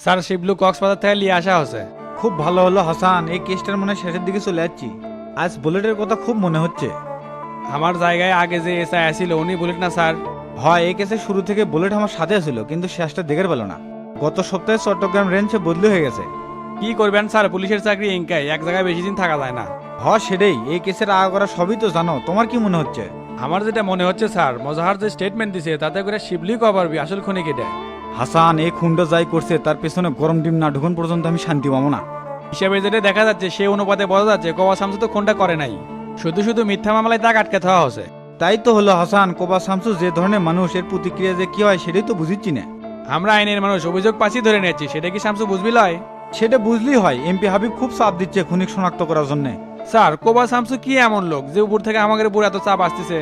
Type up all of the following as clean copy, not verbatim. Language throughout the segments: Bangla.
স্যার শিবলু কক্সবাজার থেকে নিয়ে আসা হচ্ছে। খুব ভালো হলো হাসান, এই কেসটার মনে হয় শেষের দিকে চলে যাচ্ছি। আজ বুলেটের কথা খুব মনে হচ্ছে। আমার জায়গায় আগে যে এসআই আসিল উনি বুলেট না স্যার? হয় এই কেসে শুরু থেকে বুলেট আমার সাথে ছিল, কিন্তু শেষটা দেখে পেল না। গত সপ্তাহে চট্টগ্রাম রেঞ্জে বদলি হয়ে গেছে। কি করবেন স্যার, পুলিশের চাকরি ইনকাই, এক জায়গায় বেশি দিন থাকা যায় না। সেটাই, এই কেসের করা সবই তো জানো, তোমার কি মনে হচ্ছে? আমার যেটা মনে হচ্ছে স্যার, মজাহার যে স্টেটমেন্ট দিছে তাতে করে শিবলি কভারবি আসল খুনি কেটে। হাসান, এই খুনটা যাই করছে তার পেছনে গরম ডিম না ঢুকুন পর্যন্ত আমি শান্তি পাবো না। হিসাবে যেটা দেখা যাচ্ছে সে অনুপাতে বোঝা যাচ্ছে কোবা শামসু তো খুনটা করে নাই, শুধু শুধু মিথ্যা মামলায় তাকে আটকে থাকা হচ্ছে। তাই তো হলো হাসান, কোবা শামসু যে ধরনের মানুষ, এর প্রতিক্রিয়া যে কি হয় সেটাই তো বুঝিচ্ছি না। আমরা আইনের মানুষ, অভিযোগ পাচ্ছি ধরে নিয়েছি, সেটা কি শামসু বুঝবি লয়? সেটা বুঝলেই হয়। এমপি হাবিব খুব চাপ দিচ্ছে খুনিক শনাক্ত করার জন্য। স্যার কোবা শামসু কি এমন লোক যে উপর থেকে আমাদের উপর এত চাপ আসতেছে?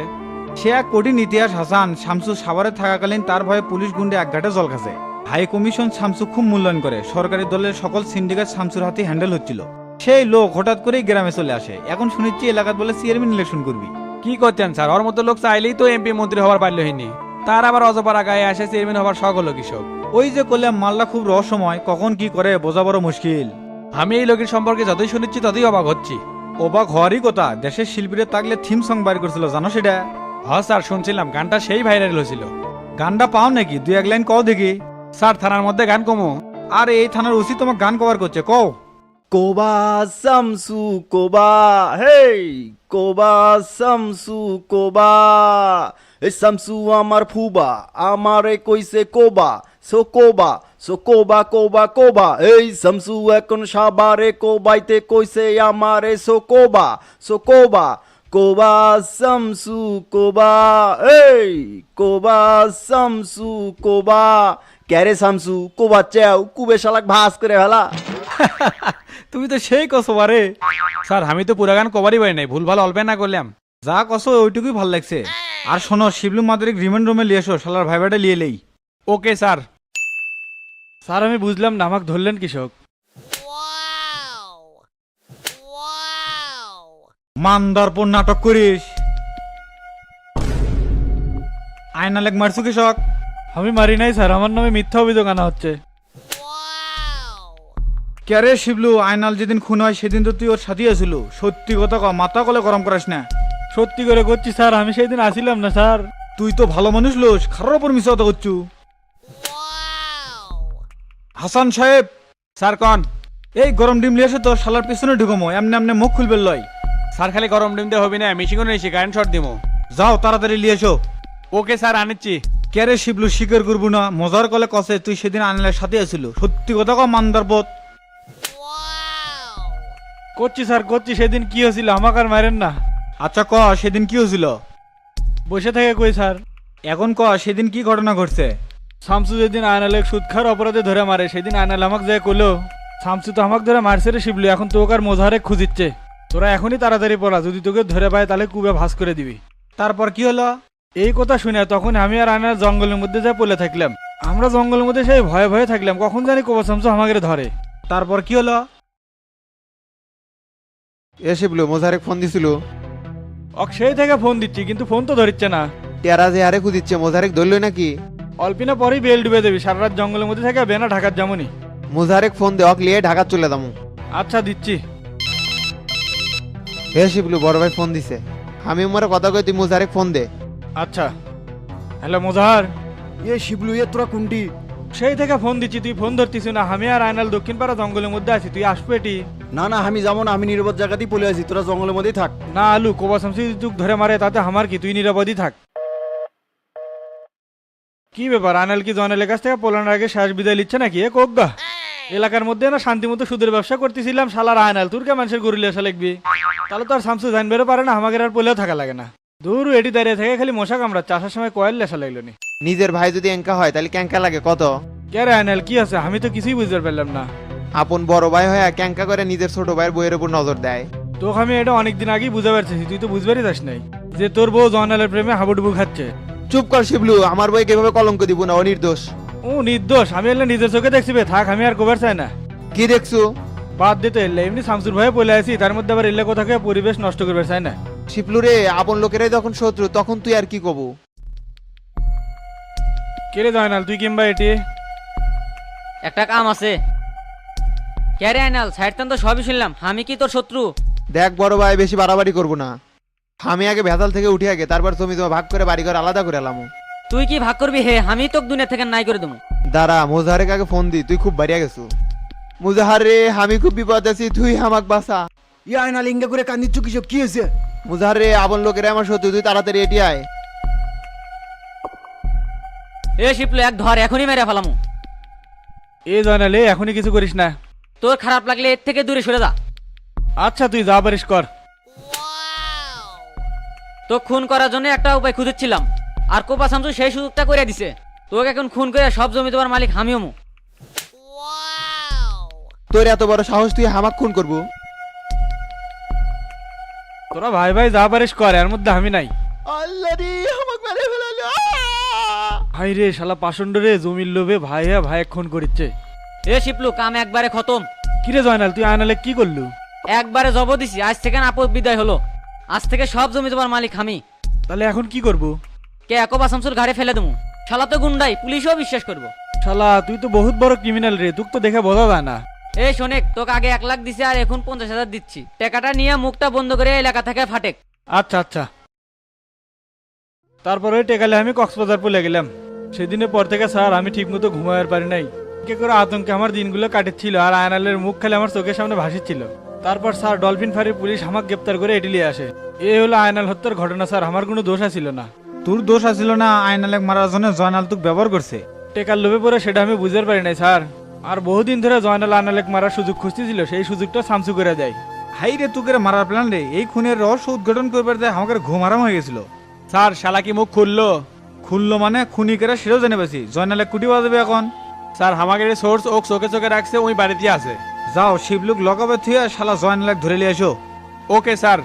সে এক কঠিন ইতিহাস হাসান। শামসু সাভারে থাকাকালীন তার ভয়ে পুলিশ গুন্ডে এক ঘাটে জল খাসে। হাই কমিশন শামসু খুব মূল্যায়ন করে। সরকারি দলের সকল সিন্ডিকেট শামসুর হাতে হ্যান্ডেল হচ্ছিল। সেই লোক হঠাৎ করেই গ্রামে চলে আসে। এখন শুনেছি এলাকার বলে চেয়ারম্যান ইলেকশন করবি। কি করতেন স্যার, ওর মতো লোক চাইলেই তো এমপি মন্ত্রী হওয়ার পারল হয়নি, তার আবার অজপাড়া গায়ে আসে চেয়ারম্যান হওয়ার শখ হলো কৃষক। ওই যে করলাম, মাল্লা খুব রহস্যময়, কখন কি করে বোঝা বড় মুশকিল। আমি এই লোকের সম্পর্কে যতই শুনেছি ততই অবাক হচ্ছি। অবাক হওয়ারই কথা, দেশের শিল্পীরা তাগলে থিম সং বাইর করছিল, জানো সেটা? হ্যাঁ স্যার শুনছিলাম, গানটা সেই ভাইরাল হয়েছিল। গানটা পাও নাকি? দুই এক লাইন কও দেখি। স্যার থানার মধ্যে গান কমু? আর এই থানার ওসি তোমার গান কভার করছে, কও। কোবা শামসু কোবা, হেই কোবা শামসু কোবা, এ শামসু আমার ফুবা, আমারে কইছে কোবা, সো কোবা, সো কোবা কোবা কোবা, এই শামসু এখন সাবারে কোবাইতে কইছে আমারে, সো কোবা, সো কোবা, কোবা শামসু কোবা, এই কোবা শামসু কোবা। ক্যারে শামসু কোবা চেও কুবে শালাক ভাস করে ফেলা। তুমি তো সেই কসো বারে। স্যার আমি তো পুরা গান কভারই পাই নাই, ভুল ভাল অল্পে না করলাম। যা কসো ওইটুকুই ভাল লাগছে। আর শোনো, শিবলু মাদারিক রিমান্ড রুমে লিয়ে এসো, শালার ভাইবাটা লিয়ে লেই। Okay sir. স্যার আমি বুঝলাম না, আমাকে ধরলেন কৃষক? মানদারপর নাটক করিস। আয়না লেগ মারছু কৃষক? আমি মারি নাই স্যার, আমার নামে মিথ্যা অভিযোগ আনা হচ্ছে। ক্যারে শিবলু, আয়নাল যেদিন খুন হয় সেদিন তো তুই ওর সাথে আছিল। সত্যি কথা ক, মাথা কলে গরম করাস না। সত্যি করে করছি স্যার, আমি সেই দিন আসিলাম না স্যার। তুই তো ভালো মানুষ লোস, খারার ওপর মিশা কথা করছু। হাসান সাহেব। স্যার কন? এই গরম ডিম লিয়ে এসে তো শালার পিছনে ঢুকমো, এমনি এমনি মুখ খুলবে লয়। স্যার খালি গরম ডিম দিয়ে হবি না, মিশিং নিয়েছি, কারেন্ট শর্ট দিমো। যাও তাড়াতাড়ি লিয়ে এসো। ওকে স্যার আনিচ্ছি। ক্যারে শিবলু, স্বীকার করবো না, মজার কলে কসে তুই সেদিন আয়নালের সাথে আছিল। সত্যি কথা ক মানদারপথ। করছি স্যার করছি, সেদিন কি হয়েছিল আমাকে আর মারেন না। আচ্ছা ক, সেদিন কি হয়েছিল? বসে থেকে কই স্যার? এখন ক, সেদিন কি ঘটনা ঘটছে? শামসু যেদিন আয়নালে সুদ খাওয়ার অপরাধে ধরে মারে, সেদিন আয়নাল আমাকে যায় কইলো শামসু তো আমাকে ধরে মারছে রে শিবলু, এখন তোকে আর মোজাহারে খুঁজিচ্ছে, তোরা এখনই তাড়াতাড়ি পড়া, যদি তোকে ধরে পায় তাহলে কুবে ভাস করে দিবি। তারপর কি হলো? এই কথা শুনে তখন আমি আর আয়নাল জঙ্গলের মধ্যে যা পড়ে থাকলাম। আমরা জঙ্গলের মধ্যে সেই ভয়ে ভয়ে থাকলাম, কখন জানি কোবা শামসু আমাকে ধরে। তারপর কি হলো? এ শিবলু, মোজারেক ফোন দিছিল। সেই থেকে ফোন দিচ্ছি কিন্তু ফোন তো ধরিচ্ছে না। টেরা যে হারে খুঁজিচ্ছে, মোজারেক ধরলই নাকি? অল্পিনা পরেই বেল ডুবে দেবি, সারা রাত জঙ্গলের মধ্যে থেকে বেনা ঢাকার যেমনই। মোজারেক ফোন দে, অক লিয়ে ঢাকা চলে দামু। আচ্ছা দিচ্ছি। হে শিবলু, বড় ভাই ফোন দিছে। আমি উমারে কথা কই, তুই মোজারেক ফোন দে। আচ্ছা। হ্যালো মোজাহার। এ শিবলু, এ তোরা কুন্ডি? সেই থেকে ফোন দিচ্ছি, তুই ফোন ধরতিস না। আমি আর আয়নাল দক্ষিণ পাড়া জঙ্গলের মধ্যে আছি, তুই আসবো এটি? না না, আমি যাবো না, আমি নিরাপদ জায়গাতেই পলে আছি, তোরা জঙ্গলের মধ্যেই থাক। না আলু, কোবা শামসু যুগ ধরে মারে তাতে আমার কি, তুই নিরাপদই থাক। কি ব্যাপার, আয়নাল কি জয়নালের কাছ থেকে পোলানোর আগে শেষ বিদায় নিচ্ছে নাকি? এ কোকগা, এলাকার মধ্যে না শান্তি মতো সুদের ব্যবসা করতেছিলাম, শালার আয়নাল তোর কে মানুষের গরুলে আসা লিখবি? তাহলে তো আর শামসু জানবেরও পারে না, আমাকে আর পোলেও থাকা লাগে না। দূর এটি দাঁড়িয়ে থেকে খালি মশা কামড়াচ্ছে, আসার সময় কয়েল লেসা লাগলো নি। নিজের ভাই যদি এঙ্কা হয় তাহলে ক্যাঙ্কা লাগে কত? কে রে আয়নাল, কি আছে? আমি তো কিছুই বুঝতে পারলাম না। আপন বড় ভাই হয়ে ক্যাঙ্কা করে নিজের ছোট ভাইয়ের বইয়ের উপর নজর দেয়। তোকে আমি এটা অনেকদিন আগেই বুঝতে পারছি, তুই তো বুঝবারই যাস নাই যে তোর বউ জয়নালের প্রেমে হাবুডুবু খাচ্ছে। চুপ কর শিবলু, আমার বই কিভাবে কলঙ্ক দিব না, ও নির্দোষ। ও নির্দোষ? আমি এলে নিজের চোখে দেখছি বে, থাক, আমি আর কবার চাই না। কি দেখছু? বাদ দিতে এলে, এমনি শামসুর ভয়ে পলে আছি, তার মধ্যে আবার এলে কোথাকে পরিবেশ নষ্ট করবে চাই না। শিবলু রে, আপন লোকেরাই যখন শত্রু তখন তুই আর কি কবু? কে রে জয়নাল, তুই কিংবা এটি? একটা কাম আছে। কে রে আইনাল, সাইডটান তো সবই শুনলাম, আমি কি তোর শত্রু? দেখ বড় ভাই, বেশি বাড়াবাড়ি করবো না। আমি আগে ভেতাল থেকে উঠে আগে, তারপর তুমি তোমার ভাগ করে বাড়ি ঘর আলাদা করে এলাম। তুই কি ভাগ করবি হে? আমি তোকে দুনিয়া থেকে নাই করে দেবো। দাঁড়া, মুজাহারে আগে ফোন দি, তুই খুব বাড়িয়া গেছু। মুজাহার রে, আমি খুব বিপদ আছি, তুই আমাক বাঁচা। ইয়া আয়না লিঙ্গা করে কান্দিচ্ছ কিসব, কি হয়েছে? মুজাহার রে, আপন লোকেরা আমার শত্রু, তুই তাড়াতাড়ি এটি আয়। এ শিপলো, এক ধর, এখনই মেরে ফেলামু। এ জয়নাল, এখনই কিছু করিস না। তোর খারাপ লাগলে এর থেকে দূরে সরে যা। আচ্ছা, তুই যা পারিস কর। তো খুন করার জন্য একটা উপায় খুঁজেছিলাম, আর কোপা শামসু সেই সুযোগটা করে দিছে। তোকে এখন খুন করে সব জমি তোমার মালিক আমিও। তোর এত বড় সাহস, তুই হামাক খুন করবো? তোরা ভাই ভাই যা পারিস কর, এর মধ্যে আমি নাই। আল্লাহ রে, আমাক মেরে ফেলালো। ভাই রে, শালা পাষণ্ড রে, জমির লোভে ভাই ভাই খুন করিচ্ছে। এ শিপলু, কাম একবারে খতম। কিরে জয়নাল, তুই আয়নালে কি করলু? একবারে জব দিছি, আজ থেকে আপদ বিদায় হলো। আজ থেকে সব জমি তোমার মালিক আমি। তাহলে এখন কি করবো? কে একবা শামসুর ঘাড়ে ফেলে দেবো। শালা তো গুন্ডাই, পুলিশও বিশ্বাস করবো। শালা তুই তো বহুত বড় ক্রিমিনাল রে, তোকে তো দেখে বোঝা যায় না। এই শোনেক, তোকে আগে 1 লাখ দিছি, আর এখন 50,000 দিচ্ছি। টাকাটা নিয়ে মুখটা বন্ধ করে এলাকা থেকে ফাটেক। আচ্ছা আচ্ছা। তারপরে ওই টেকালে আমি কক্সবাজার পলে গেলাম। সেদিনের পর থেকে স্যার আমি ঠিক মতো ঘুমাবার পারি নাই। কে করে আতঙ্কে আমার দিনগুলো কাটেছিল, আর আয়নালের মুখ খালি আমার চোখের সামনে ভাসিচ্ছিল। তারপর স্যার ডলফিন ফাঁড়ির পুলিশ আমাকে গ্রেপ্তার করে এটিলিয়ে আসে। এ হলো আয়নাল হত্যার ঘটনা স্যার, আমার কোনো দোষ ছিল না। তোর দোষ আছিল না, আয়নালেক মারার জন্য জয়নাল তোকে ব্যবহার করছে। টেকার লোভে পরে সেটা আমি বুঝতে পারি নাই স্যার। আর বহুদিন ধরে জয়নাল আয়নালেক মারার সুযোগ খুঁজতেছিল, সেই সুযোগটা শামসু করে দেয়। হাই রে, তোকে মারার প্ল্যান রে, এই খুনের রহস্য উদ্ঘাটন করবার দেয় আমাকে ঘুম আরাম হয়ে গেছিল। স্যার শালা কি মুখ খুললো? খুললো মানে খুনিকেরা সেটাও জেনে পেছি। জয়নালে কুটি বাজাবে এখন। স্যার আমাকে সোর্স ও চোখে চোখে রাখছে, ওই বাড়িতে আছে। যাও শিবলুক লগাবে থুয়ে শালা জয়নালেক ধরে নিয়ে এসো। Okay sir.